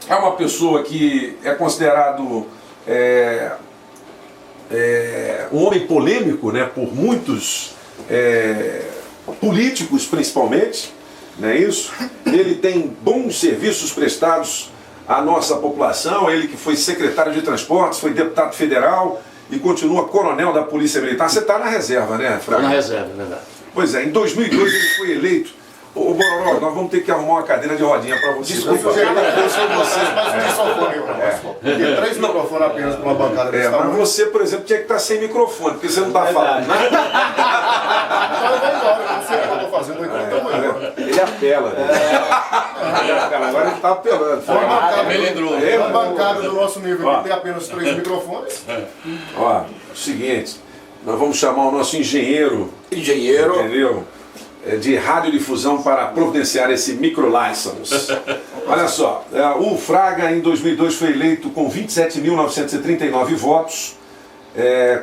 é uma pessoa que é considerado um homem polêmico, né, por muitos políticos principalmente, não é isso? Ele tem bons serviços prestados à nossa população, ele que foi secretário de transportes, foi deputado federal e continua coronel da Polícia Militar. Você está na reserva, né, Fraga? Estou na reserva, é verdade. Pois é, em 2002 ele foi eleito. Ô Bororó, nós vamos ter que arrumar uma cadeira de rodinha para você. Desculpa, eu vocês, mas o microfone. Tem 3 microfones apenas para uma bancada desse mas tamanho. você, por exemplo, tinha que estar sem microfone, porque você não está falando nada. Então eu vou embora, eu não sei o que eu estou fazendo, então eu vou embora. Ele apela, né? Ele apela, agora ele está apelando. Uma bancada do nosso nível que tem apenas 3 microfones. Ó, o seguinte, nós vamos chamar o nosso engenheiro, entendeu? De radiodifusão para providenciar esse micro-license. Olha só, o Fraga em 2002 foi eleito com 27.939 votos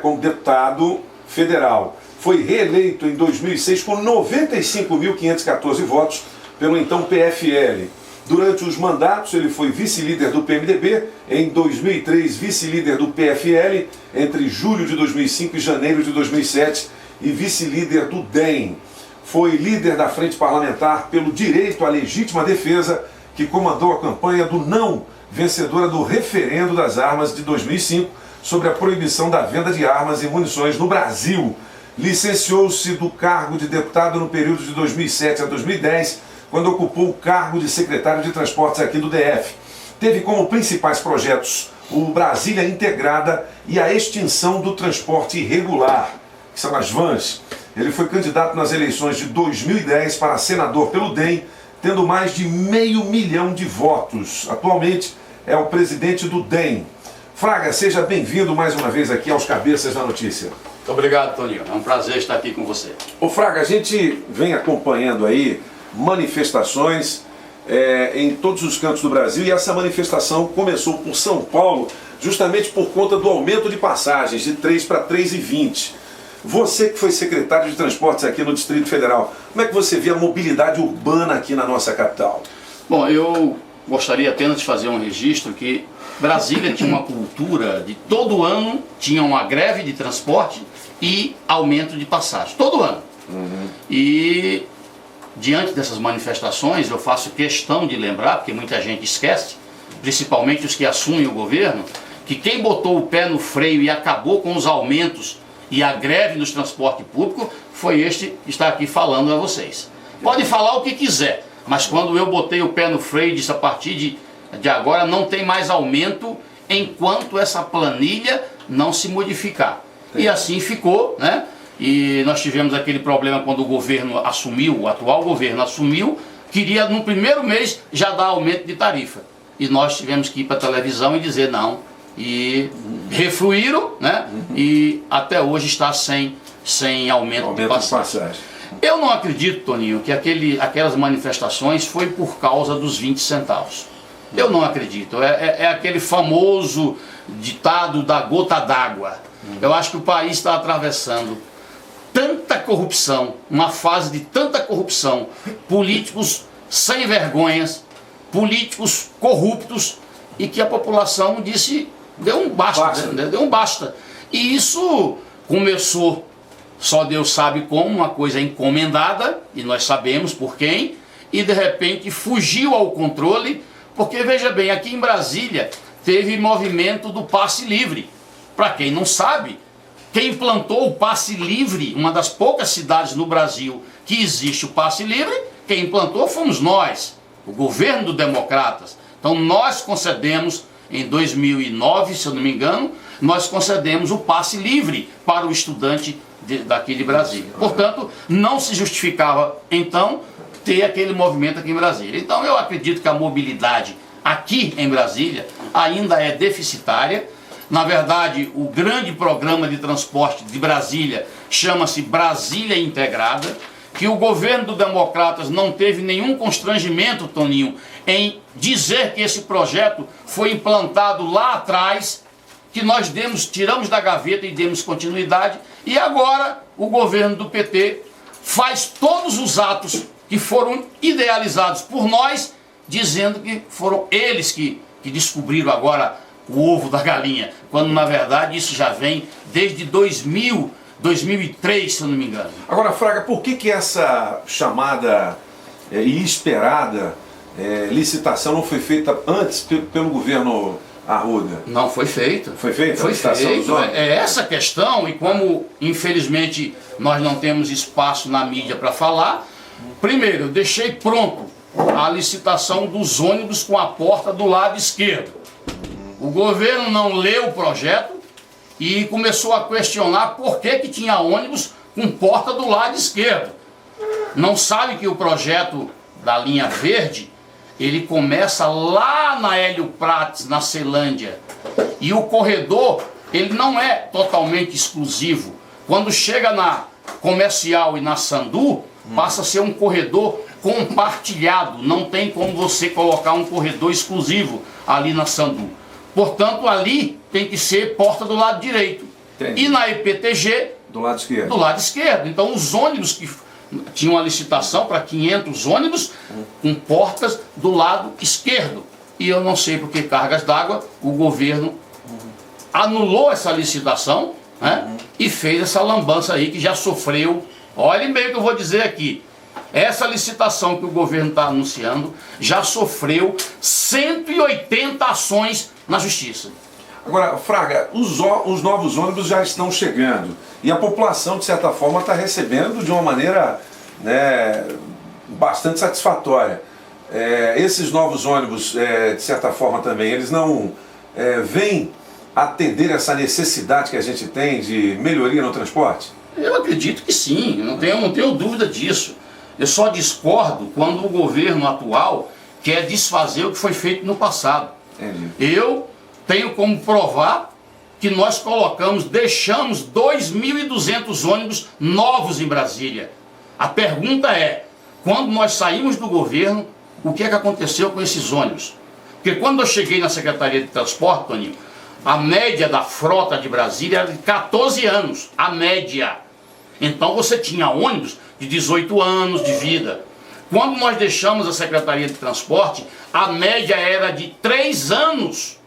como deputado federal. Foi reeleito em 2006 com 95.514 votos pelo então PFL. Durante os mandatos ele foi vice-líder do PMDB, em 2003 vice-líder do PFL, entre julho de 2005 e janeiro de 2007 e vice-líder do DEM. Foi líder da Frente Parlamentar pelo Direito à Legítima Defesa, que comandou a campanha do não, vencedora do referendo das armas de 2005 sobre a proibição da venda de armas e munições no Brasil. Licenciou-se do cargo de deputado no período de 2007 a 2010, quando ocupou o cargo de secretário de Transportes aqui do DF. Teve como principais projetos o Brasília Integrada e a extinção do transporte irregular, que são as vans. Ele foi candidato nas eleições de 2010 para senador pelo DEM, tendo mais de 500 mil de votos. Atualmente é o presidente do DEM. Fraga, seja bem-vindo mais uma vez aqui aos Cabeças da Notícia. Muito obrigado, Toninho. É um prazer estar aqui com você. Ô Fraga, a gente vem acompanhando aí manifestações em todos os cantos do Brasil, e essa manifestação começou por São Paulo justamente por conta do aumento de passagens de 3 para 3,20. Você que foi secretário de Transportes aqui no Distrito Federal, como é que você vê a mobilidade urbana aqui na nossa capital? Bom, eu gostaria apenas de fazer um registro que Brasília tinha uma cultura de todo ano tinha uma greve de transporte e aumento de passagem, todo ano. E diante dessas manifestações eu faço questão de lembrar, porque muita gente esquece, principalmente os que assumem o governo, que quem botou o pé no freio e acabou com os aumentos e a greve nos transportes públicos foi este que está aqui falando a vocês. Pode falar o que quiser, mas quando eu botei o pé no freio e disse a partir de agora não tem mais aumento enquanto essa planilha não se modificar. E assim ficou, né? E nós tivemos aquele problema quando o governo assumiu, o atual governo assumiu, queria no primeiro mês já dar aumento de tarifa. E nós tivemos que ir para a televisão e dizer não. E refluíram, né? E até hoje está sem aumento de passagem. Eu não acredito, Toninho, que aquelas manifestações foi por causa dos 20 centavos. Eu não acredito. É aquele famoso ditado da gota d'água. Eu acho que o país está atravessando tanta corrupção, uma fase de tanta corrupção, políticos sem vergonhas, políticos corruptos, e que a população deu um basta, né? Deu um basta. E isso começou, só Deus sabe como, uma coisa encomendada, e nós sabemos por quem, e de repente fugiu ao controle, porque veja bem, aqui em Brasília teve movimento do passe livre. Para quem não sabe, quem implantou o passe livre, uma das poucas cidades no Brasil que existe o passe livre, quem implantou fomos nós, o governo do Democratas. Então nós concedemos, em 2009, se eu não me engano, nós concedemos o passe livre para o estudante daqui de Brasília. Portanto, não se justificava, então, ter aquele movimento aqui em Brasília. Então eu acredito que a mobilidade aqui em Brasília ainda é deficitária. Na verdade, o grande programa de transporte de Brasília chama-se Brasília Integrada, que o governo do Democratas não teve nenhum constrangimento, Toninho, em dizer que esse projeto foi implantado lá atrás, que nós tiramos da gaveta e demos continuidade, e agora o governo do PT faz todos os atos que foram idealizados por nós, dizendo que foram eles que que descobriram agora o ovo da galinha, quando na verdade isso já vem desde 2003, se eu não me engano. Agora, Fraga, por que essa chamada e esperada licitação não foi feita antes pelo governo Arruda? Não foi feita. Foi feita? Foi feito. É essa a questão, e como infelizmente nós não temos espaço na mídia para falar, primeiro eu deixei pronto a licitação dos ônibus com a porta do lado esquerdo. O governo não leu o projeto e começou a questionar por que tinha ônibus com porta do lado esquerdo. Não sabe que o projeto da linha verde, ele começa lá na Hélio Prates, na Ceilândia. E o corredor, ele não é totalmente exclusivo. Quando chega na Comercial e na Sandu, passa a ser um corredor compartilhado. Não tem como você colocar um corredor exclusivo ali na Sandu. Portanto, ali tem que ser porta do lado direito. Entendi. E na EPTG, do lado esquerdo. Do lado esquerdo. Então, os ônibus que tinham uma licitação para 500 ônibus com portas do lado esquerdo. E eu não sei por que cargas d'água o governo anulou essa licitação, né, e fez essa lambança aí que já sofreu. Olhem bem o que eu vou dizer aqui. Essa licitação que o governo está anunciando já sofreu 180 ações na justiça. Agora, Fraga, os novos ônibus já estão chegando e a população, de certa forma, está recebendo de uma maneira, né, bastante satisfatória. Esses novos ônibus, de certa forma também, eles não vêm atender essa necessidade que a gente tem de melhoria no transporte? Eu acredito que sim, não tenho dúvida disso. Eu só discordo quando o governo atual quer desfazer o que foi feito no passado. Entendi. Eu tenho como provar que nós deixamos 2.200 ônibus novos em Brasília. A pergunta é, quando nós saímos do governo, o que é que aconteceu com esses ônibus? Porque quando eu cheguei na Secretaria de Transporte, Toninho, a média da frota de Brasília era de 14 anos, a média. Então você tinha ônibus de 18 anos de vida. Quando nós deixamos a Secretaria de Transporte, a média era de 3 anos.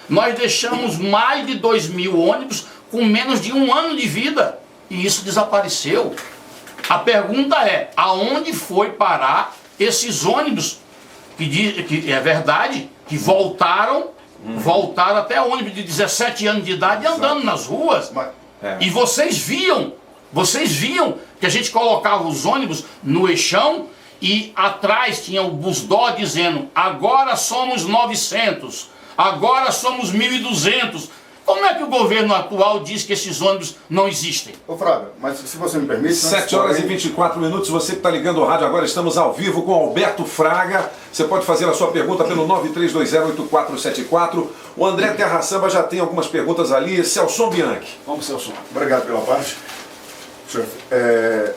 Nós deixamos mais de 2.000 ônibus com menos de 1 ano de vida. E isso desapareceu. A pergunta é, aonde foi parar esses ônibus que é verdade, que voltaram até ônibus de 17 anos de idade andando nas ruas. E vocês viam que a gente colocava os ônibus no eixão e atrás tinha o busdó dizendo, agora somos 900, agora somos 1.200. Como é que o governo atual diz que esses ônibus não existem? Ô Fraga, mas se você me permite... 7 horas e 24 minutos, você que está ligando o rádio agora, estamos ao vivo com Alberto Fraga. Você pode fazer a sua pergunta pelo 93208474. O André Terra Samba já tem algumas perguntas ali. Celson Bianchi. Vamos, Celson. Obrigado pela parte.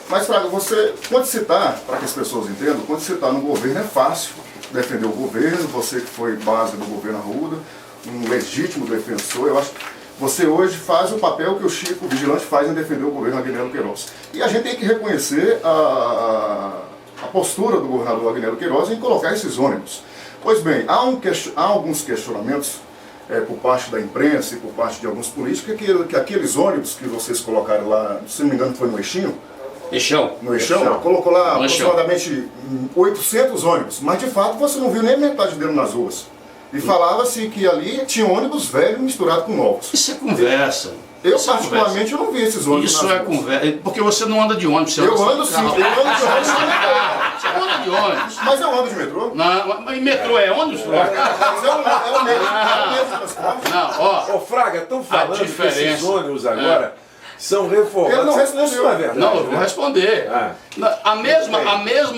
Mas Fraga, você, quando você está, para que as pessoas entendam, quando você está no governo é fácil defender o governo, você que foi base do governo Arruda, um legítimo defensor, eu acho que você hoje faz o papel que o Chico Vigilante faz em defender o governo Agnello Queiroz. E a gente tem que reconhecer a postura do governador Agnello Queiroz em colocar esses ônibus. Pois bem, há alguns questionamentos por parte da imprensa e por parte de alguns políticos que aqueles ônibus que vocês colocaram lá, se não me engano foi no Eixinho, no Eixão, colocou lá aproximadamente 800 ônibus, mas de fato você não viu nem metade dele nas ruas. E falava-se que ali tinha ônibus velho misturado com novos. Isso é conversa. Eu particularmente eu não vi esses ônibus. Isso é conversa, porque você não anda de ônibus. Eu ando sim, eu ando de ônibus. Você anda de ônibus. Mas eu ando de metrô. Não, mas metrô é ônibus? Mas é o mesmo transporte. Não, ó. Ô Fraga, estão falando que esses ônibus agora são reformados. Ele não respondeu. Isso não é verdade. Não, eu vou responder.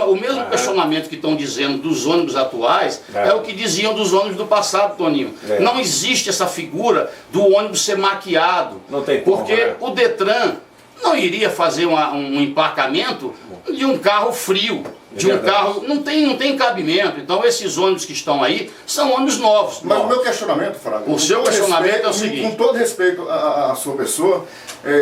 O mesmo questionamento que estão dizendo dos ônibus atuais é o que diziam dos ônibus do passado, Toninho. Não existe essa figura do ônibus ser maquiado. Não tem como, porque o Detran não iria fazer um emplacamento de um carro frio. De um carro, não tem cabimento. Então esses ônibus que estão aí são ônibus novos. Mas o meu questionamento, Fraga, o seu questionamento é o seguinte. Com todo respeito à sua pessoa,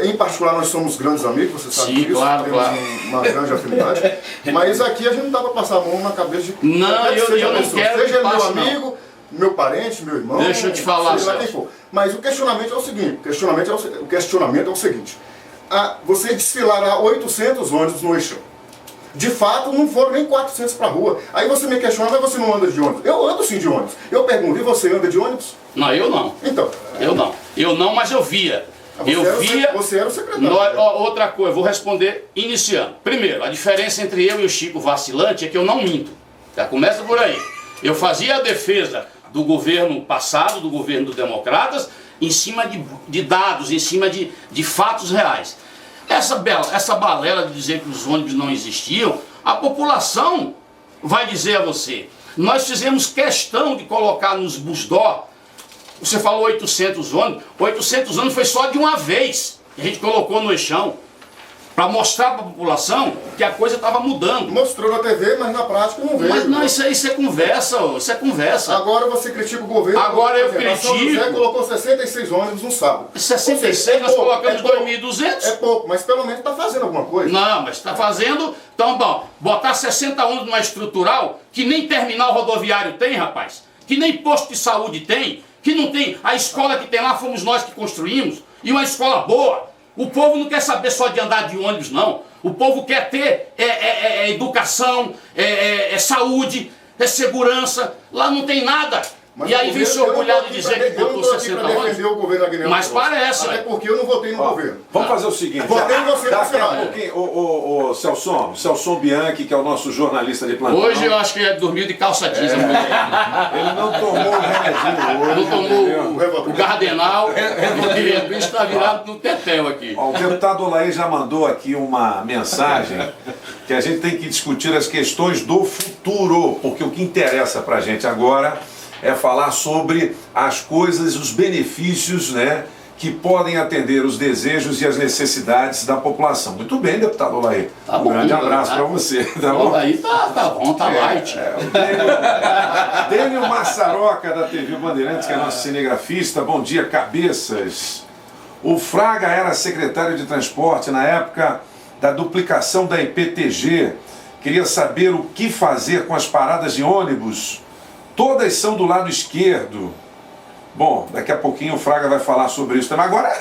em particular nós somos grandes amigos, você sabe disso, claro, temos uma grande afinidade, mas aqui a gente não dá para passar a mão na cabeça de... Não, eu não quero seja que meu passe, amigo, meu parente, meu irmão... Deixa eu te falar, sei lá quem for. Mas o questionamento é o seguinte, o questionamento é o seguinte, você desfilará 800 ônibus no eixão. De fato, não foram nem 400 para a rua. Aí você me questiona, mas você não anda de ônibus? Eu ando sim de ônibus. Eu pergunto, e você anda de ônibus? Não, eu não. Então. Eu não, mas eu via. Você era o secretário. Outra coisa, vou responder iniciando. Primeiro, a diferença entre eu e o Chico Vacilante é que eu não minto. Já começa por aí. Eu fazia a defesa do governo passado, do governo dos democratas, em cima de dados, em cima de fatos reais. Essa balela de dizer que os ônibus não existiam, a população vai dizer a você. Nós fizemos questão de colocar nos busdó, você falou 800 ônibus foi só de uma vez. A gente colocou no eixão, para mostrar para a população que a coisa estava mudando. Mostrou na TV, mas na prática não veio. Mas não, isso é conversa, isso é conversa. Agora você critica o governo. Agora eu critico. São José colocou 66 ônibus no sábado. 66, nós colocamos 2.200. É pouco, mas pelo menos está fazendo alguma coisa. Não, mas está fazendo. Então, bom, botar 60 ônibus numa estrutural, que nem terminal rodoviário tem, rapaz, que nem posto de saúde tem, que não tem. A escola que tem lá fomos nós que construímos, e uma escola boa. O povo não quer saber só de andar de ônibus, não. O povo quer ter educação, saúde, segurança. Lá não tem nada. Mas e aí vem se orgulhar de dizer que botou 60 ônibus. O governo Aguinaldo. Mas parece. Até porque eu não votei no governo. Vamos fazer o seguinte. Votei em você no Senado. O Celson Bianchi, que é o nosso jornalista de plantão. Hoje eu acho que ele dormiu de calça jeans. Ele não tomou o remedinho hoje. Não tomou o Gardenal. O bicho está virado no tetel aqui. O deputado Olaí já mandou aqui uma mensagem que a gente tem que discutir as questões do futuro, porque o que interessa pra gente agora é falar sobre as coisas, os benefícios, né, que podem atender os desejos e as necessidades da população. Muito bem, deputado Olaí. Tá bom, grande abraço para você. Tá bom? Olaí tá bom, tá light. O Dênio Massaroca, da TV Bandeirantes, que é nosso cinegrafista. Bom dia, cabeças. O Fraga era secretário de transporte na época da duplicação da IPTG. Queria saber o que fazer com as paradas de ônibus. Todas são do lado esquerdo. Bom, daqui a pouquinho o Fraga vai falar sobre isso também. Agora,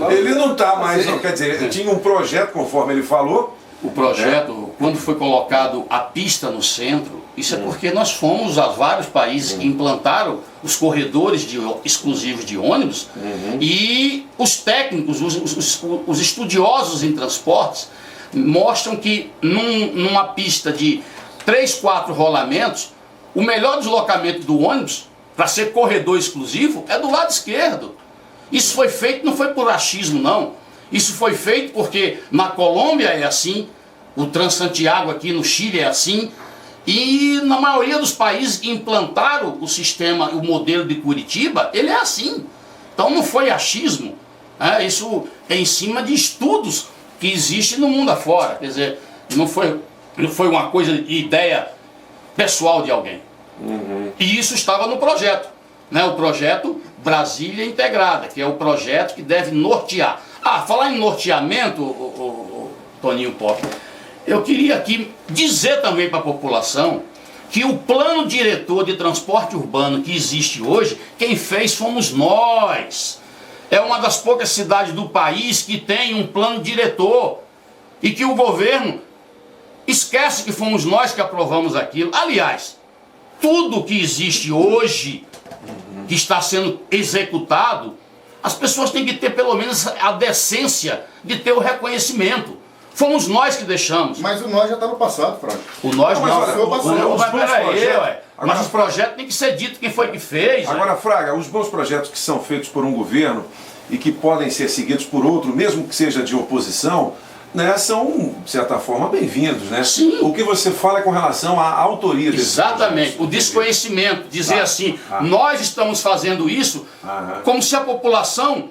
ele não está mais, não, quer dizer, tinha um projeto, conforme ele falou. O projeto, quando foi colocado a pista no centro, isso é porque nós fomos a vários países que implantaram os corredores exclusivos de ônibus e os técnicos, os estudiosos em transportes, mostram que numa pista de 3, 4 rolamentos, o melhor deslocamento do ônibus, para ser corredor exclusivo, é do lado esquerdo. Isso foi feito, não foi por achismo, não. Isso foi feito porque na Colômbia é assim, o Transantiago aqui no Chile é assim, e na maioria dos países que implantaram o sistema, o modelo de Curitiba, ele é assim. Então não foi achismo. Isso é em cima de estudos que existem no mundo afora. Quer dizer, não foi uma coisa de ideia pessoal de alguém. E isso estava no projeto, né? O projeto Brasília Integrada, que é o projeto que deve nortear. Falar em norteamento, Toninho Pop, eu queria aqui dizer também para a população que o plano diretor de transporte urbano que existe hoje, quem fez fomos nós. É uma das poucas cidades do país que tem um plano diretor e que o governo esquece que fomos nós que aprovamos aquilo. Aliás, tudo que existe hoje, que está sendo executado, as pessoas têm que ter pelo menos a decência de ter o reconhecimento. Fomos nós que deixamos. Mas o nós já está no passado, Fraga. O nós não. Mas os projetos têm que ser dito quem foi que fez. Agora, Fraga, os bons projetos que são feitos por um governo e que podem ser seguidos por outro, mesmo que seja de oposição, né, são, de certa forma, bem-vindos, né? Sim. O que você fala é com relação à autoria desses Exatamente, projetos. o desconhecimento, dizer assim, nós estamos fazendo isso, como se a população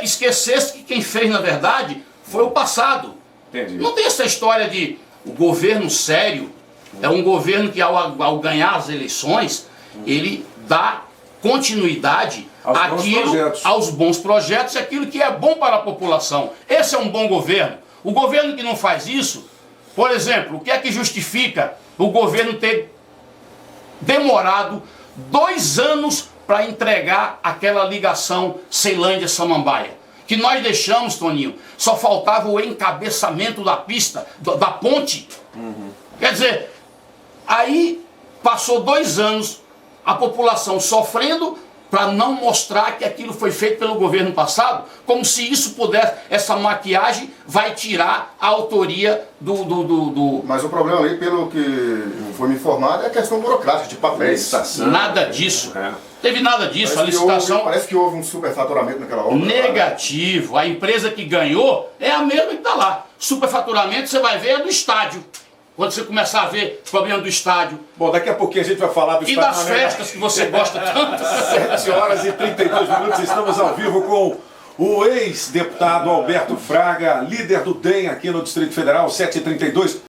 esquecesse que quem fez, na verdade, foi o passado. Entendi. Não tem essa história de o governo sério, é um governo que ao ganhar as eleições, ele dá continuidade aos bons projetos e aquilo que é bom para a população. Esse é um bom governo. O governo que não faz isso, por exemplo, o que é que justifica o governo ter demorado 2 anos para entregar aquela ligação Ceilândia-Samambaia. Que nós deixamos, Toninho, só faltava o encabeçamento da pista, da ponte. Quer dizer, aí passou 2 anos, a população sofrendo para não mostrar que aquilo foi feito pelo governo passado, como se isso pudesse, essa maquiagem vai tirar a autoria do... Mas o problema ali, pelo que foi me informado, é a questão burocrática, de papéis. Nada disso. Teve nada disso, a licitação... Parece que houve um superfaturamento naquela obra. Negativo. A empresa que ganhou é a mesma que está lá. Superfaturamento, você vai ver, é do estádio. Quando você começar a ver o problema do estádio. Bom, daqui a pouquinho a gente vai falar do e estádio. E das festas que você gosta tanto. 7h32, estamos ao vivo com o ex-deputado Alberto Fraga, líder do DEM aqui no Distrito Federal, 7h32.